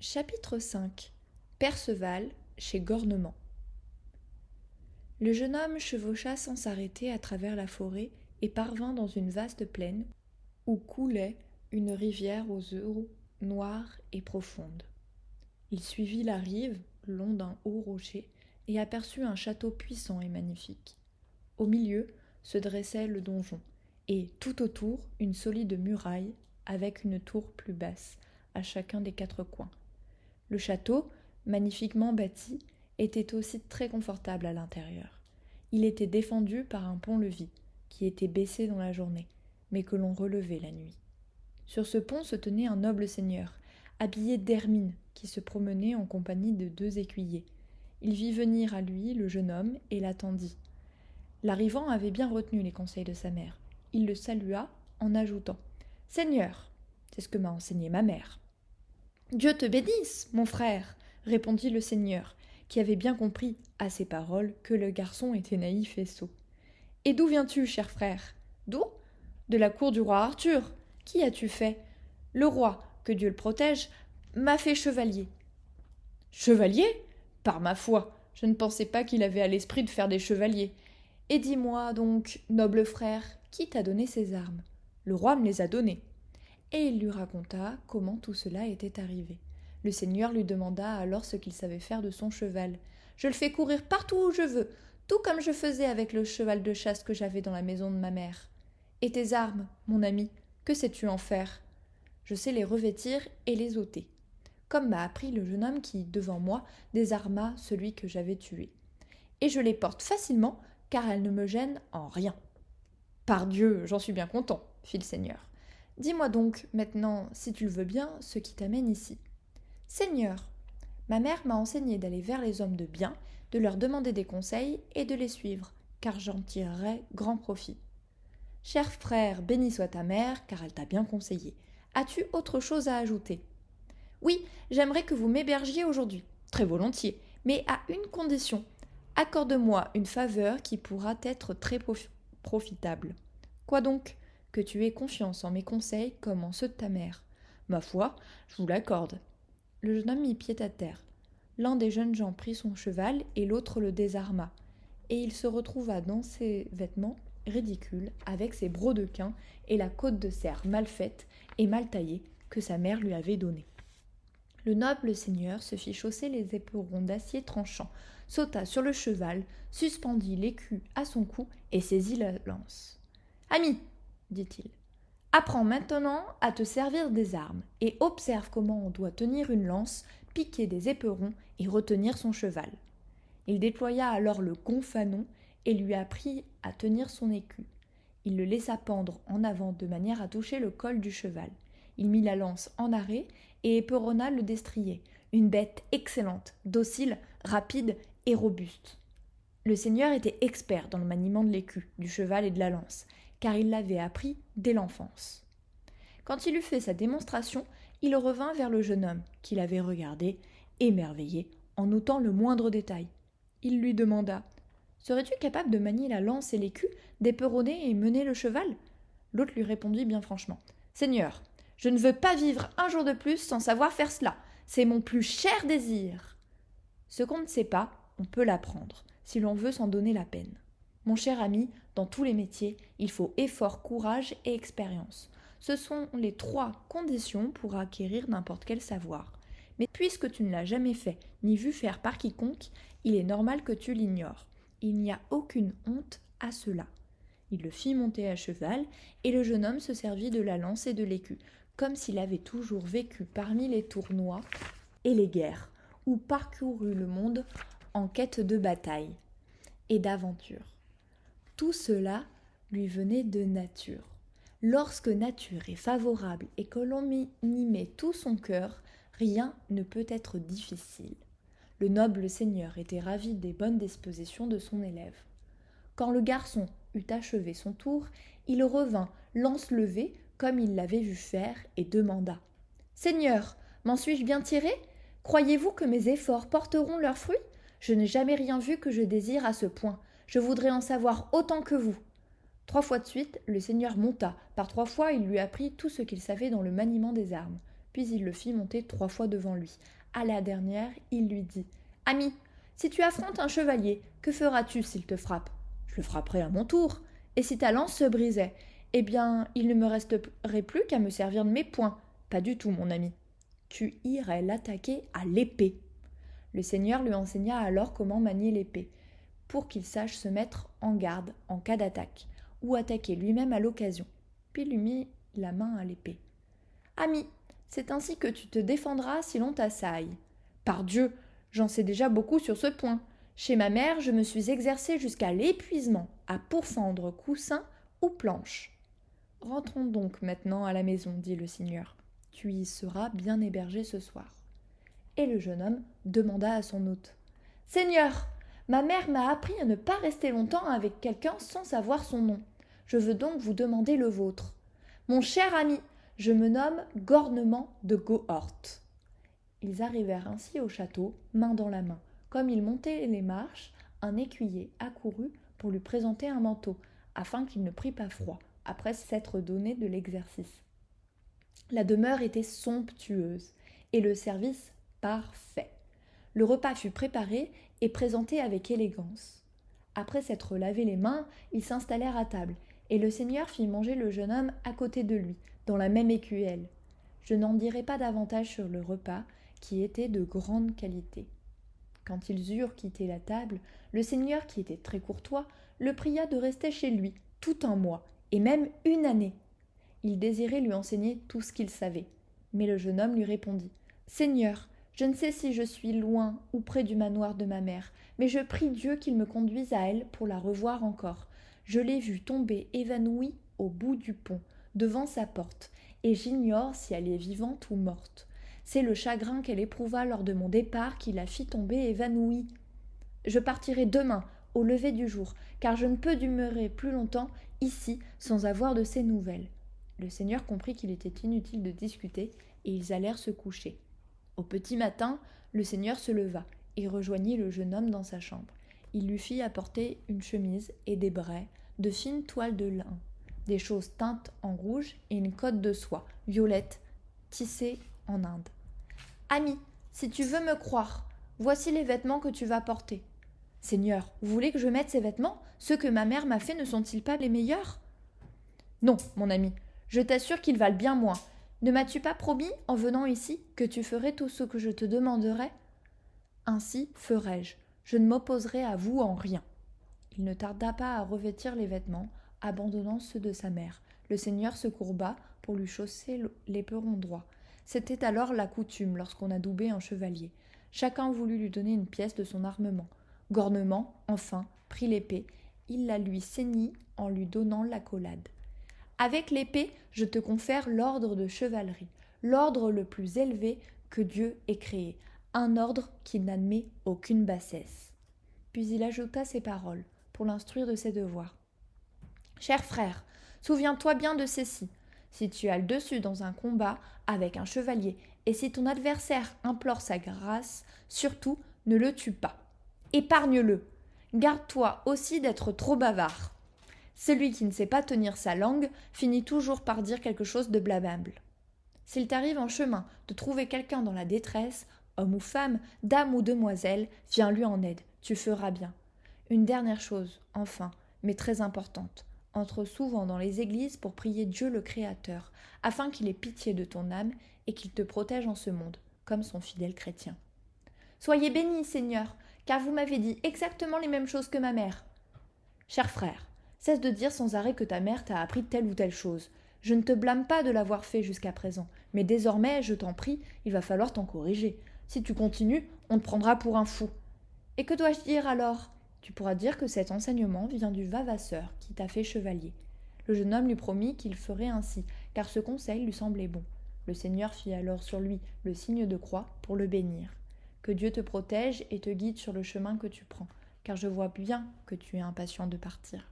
Chapitre 5 Perceval chez Gornement. Le jeune homme chevaucha sans s'arrêter à travers la forêt et parvint dans une vaste plaine où coulait une rivière aux eaux noires et profondes. Il suivit la rive le long d'un haut rocher et aperçut un château puissant et magnifique. Au milieu se dressait le donjon et tout autour une solide muraille avec une tour plus basse à chacun des 4 coins. Le château, magnifiquement bâti, était aussi très confortable à l'intérieur. Il était défendu par un pont-levis, qui était baissé dans la journée, mais que l'on relevait la nuit. Sur ce pont se tenait un noble seigneur, habillé d'hermine, qui se promenait en compagnie de 2 écuyers. Il vit venir à lui le jeune homme et l'attendit. L'arrivant avait bien retenu les conseils de sa mère. Il le salua en ajoutant « Seigneur, c'est ce que m'a enseigné ma mère. » « Dieu te bénisse, mon frère, répondit le seigneur, qui avait bien compris, à ces paroles, que le garçon était naïf et sot. Et d'où viens-tu, cher frère? D'où? De la cour du roi Arthur. Qu'y as-tu fait? Le roi, que Dieu le protège, m'a fait chevalier. Chevalier? Par ma foi, je ne pensais pas qu'il avait à l'esprit de faire des chevaliers. Et dis-moi donc, noble frère, qui t'a donné ces armes? Le roi me les a données. Et il lui raconta comment tout cela était arrivé. Le seigneur lui demanda alors ce qu'il savait faire de son cheval. « Je le fais courir partout où je veux, tout comme je faisais avec le cheval de chasse que j'avais dans la maison de ma mère. Et tes armes, mon ami, que sais-tu en faire? Je sais les revêtir et les ôter. Comme m'a appris le jeune homme qui, devant moi, désarma celui que j'avais tué. Et je les porte facilement, car elles ne me gênent en rien. »« Pardieu, j'en suis bien content, fit le seigneur. Dis-moi donc, maintenant, si tu le veux bien, ce qui t'amène ici. Seigneur, ma mère m'a enseigné d'aller vers les hommes de bien, de leur demander des conseils et de les suivre, car j'en tirerai grand profit. Cher frère, béni soit ta mère, car elle t'a bien conseillé. As-tu autre chose à ajouter? Oui, j'aimerais que vous m'hébergiez aujourd'hui. Très volontiers, mais à une condition. Accorde-moi une faveur qui pourra être très profitable. Quoi donc? Que tu aies confiance en mes conseils comme en ceux de ta mère. Ma foi, je vous l'accorde. Le jeune homme mit pied à terre. L'un des jeunes gens prit son cheval et l'autre le désarma. Et il se retrouva dans ses vêtements ridicules, avec ses brodequins et la côte de cerf mal faite et mal taillée que sa mère lui avait donnée. Le noble seigneur se fit chausser les éperons d'acier tranchant, sauta sur le cheval, suspendit l'écu à son cou et saisit la lance. « Ami, dit-il, apprends maintenant à te servir des armes et observe comment on doit tenir une lance, piquer des éperons et retenir son cheval. » Il déploya alors le gonfanon et lui apprit à tenir son écu. Il le laissa pendre en avant de manière à toucher le col du cheval. Il mit la lance en arrêt et éperonna le destrier, une bête excellente, docile, rapide et robuste. Le seigneur était expert dans le maniement de l'écu, du cheval et de la lance, car il l'avait appris dès l'enfance. Quand il eut fait sa démonstration, il revint vers le jeune homme, qui l'avait regardé, émerveillé, en notant le moindre détail. Il lui demanda « Serais-tu capable de manier la lance et l'écu, d'éperonner et mener le cheval ?» L'autre lui répondit bien franchement « Seigneur, je ne veux pas vivre un jour de plus sans savoir faire cela. C'est mon plus cher désir. » Ce qu'on ne sait pas, on peut l'apprendre, si l'on veut s'en donner la peine. Mon cher ami, dans tous les métiers, il faut effort, courage et expérience. Ce sont les 3 conditions pour acquérir n'importe quel savoir. Mais puisque tu ne l'as jamais fait, ni vu faire par quiconque, il est normal que tu l'ignores. Il n'y a aucune honte à cela. Il le fit monter à cheval, et le jeune homme se servit de la lance et de l'écu, comme s'il avait toujours vécu parmi les tournois et les guerres, ou parcouru le monde en quête de bataille et d'aventure. Tout cela lui venait de nature. Lorsque nature est favorable et que l'on y met tout son cœur, rien ne peut être difficile. Le noble seigneur était ravi des bonnes dispositions de son élève. Quand le garçon eut achevé son tour, il revint, lance levée, comme il l'avait vu faire, et demanda « Seigneur, m'en suis-je bien tiré? Croyez-vous que mes efforts porteront leurs fruits? Je n'ai jamais rien vu que je désire à ce point. Je voudrais en savoir autant que vous. » 3 fois de suite, le seigneur monta. Par 3 fois, il lui apprit tout ce qu'il savait dans le maniement des armes. Puis il le fit monter 3 fois devant lui. À la dernière, il lui dit « Ami, si tu affrontes un chevalier, que feras-tu s'il te frappe ? Je le frapperai à mon tour. Et si ta lance se brisait, eh bien, il ne me resterait plus qu'à me servir de mes poings. Pas du tout, mon ami. Tu irais l'attaquer à l'épée. » Le seigneur lui enseigna alors comment manier l'épée, pour qu'il sache se mettre en garde en cas d'attaque, ou attaquer lui-même à l'occasion. Puis lui mit la main à l'épée. « Ami, c'est ainsi que tu te défendras si l'on t'assaille. Pardieu, j'en sais déjà beaucoup sur ce point. Chez ma mère, je me suis exercée jusqu'à l'épuisement à pourfendre coussins ou planches. Rentrons donc maintenant à la maison, dit le seigneur. Tu y seras bien hébergé ce soir. Et le jeune homme demanda à son hôte. Seigneur, ma mère m'a appris à ne pas rester longtemps avec quelqu'un sans savoir son nom. Je veux donc vous demander le vôtre. Mon cher ami, je me nomme Gornement de Gohort. Ils arrivèrent ainsi au château, main dans la main. Comme ils montaient les marches, un écuyer accourut pour lui présenter un manteau, afin qu'il ne prît pas froid, après s'être donné de l'exercice. La demeure était somptueuse, et le service parfait. Le repas fut préparé et présenté avec élégance. Après s'être lavé les mains, ils s'installèrent à table, et le seigneur fit manger le jeune homme à côté de lui, dans la même écuelle. Je n'en dirai pas davantage sur le repas, qui était de grande qualité. Quand ils eurent quitté la table, le seigneur, qui était très courtois, le pria de rester chez lui tout un mois, et même une année. Il désirait lui enseigner tout ce qu'il savait. Mais le jeune homme lui répondit « Seigneur, je ne sais si je suis loin ou près du manoir de ma mère, mais je prie Dieu qu'il me conduise à elle pour la revoir encore. Je l'ai vue tomber évanouie au bout du pont, devant sa porte, et j'ignore si elle est vivante ou morte. C'est le chagrin qu'elle éprouva lors de mon départ qui la fit tomber évanouie. Je partirai demain, au lever du jour, car je ne peux demeurer plus longtemps ici sans avoir de ses nouvelles. » Le seigneur comprit qu'il était inutile de discuter, et ils allèrent se coucher. Au petit matin, le seigneur se leva et rejoignit le jeune homme dans sa chambre. Il lui fit apporter une chemise et des braies, de fines toiles de lin, des choses teintes en rouge et une cotte de soie, violette, tissée en Inde. « Ami, si tu veux me croire, voici les vêtements que tu vas porter. »« Seigneur, vous voulez que je mette ces vêtements ? Ceux que ma mère m'a fait ne sont-ils pas les meilleurs ?»« Non, mon ami, je t'assure qu'ils valent bien moins. Ne m'as-tu pas promis, en venant ici, que tu ferais tout ce que je te demanderais ? Ainsi ferai-je. Je ne m'opposerai à vous en rien. » Il ne tarda pas à revêtir les vêtements, abandonnant ceux de sa mère. Le seigneur se courba pour lui chausser l'éperon droit. C'était alors la coutume lorsqu'on adoubait un chevalier. Chacun voulut lui donner une pièce de son armement. Gornement, enfin, prit l'épée. Il la lui ceignit en lui donnant l'accolade. « Avec l'épée, je te confère l'ordre de chevalerie, l'ordre le plus élevé que Dieu ait créé, un ordre qui n'admet aucune bassesse. » Puis il ajouta ces paroles, pour l'instruire de ses devoirs. « Cher frère, souviens-toi bien de ceci. Si tu as le dessus dans un combat avec un chevalier, et si ton adversaire implore sa grâce, surtout ne le tue pas. Épargne-le. Garde-toi aussi d'être trop bavard. Celui qui ne sait pas tenir sa langue finit toujours par dire quelque chose de blâmable. S'il t'arrive en chemin de trouver quelqu'un dans la détresse, homme ou femme, dame ou demoiselle, viens lui en aide, tu feras bien. Une dernière chose, enfin, mais très importante. Entre souvent dans les églises pour prier Dieu le Créateur, afin qu'il ait pitié de ton âme et qu'il te protège en ce monde, comme son fidèle chrétien. Soyez bénis, Seigneur, car vous m'avez dit exactement les mêmes choses que ma mère. Cher frère, cesse de dire sans arrêt que ta mère t'a appris telle ou telle chose. Je ne te blâme pas de l'avoir fait jusqu'à présent, mais désormais, je t'en prie, il va falloir t'en corriger. Si tu continues, on te prendra pour un fou. Et que dois-je dire alors ? Tu pourras dire que cet enseignement vient du Vavasseur qui t'a fait chevalier. Le jeune homme lui promit qu'il ferait ainsi, car ce conseil lui semblait bon. Le Seigneur fit alors sur lui le signe de croix pour le bénir. Que Dieu te protège et te guide sur le chemin que tu prends, car je vois bien que tu es impatient de partir.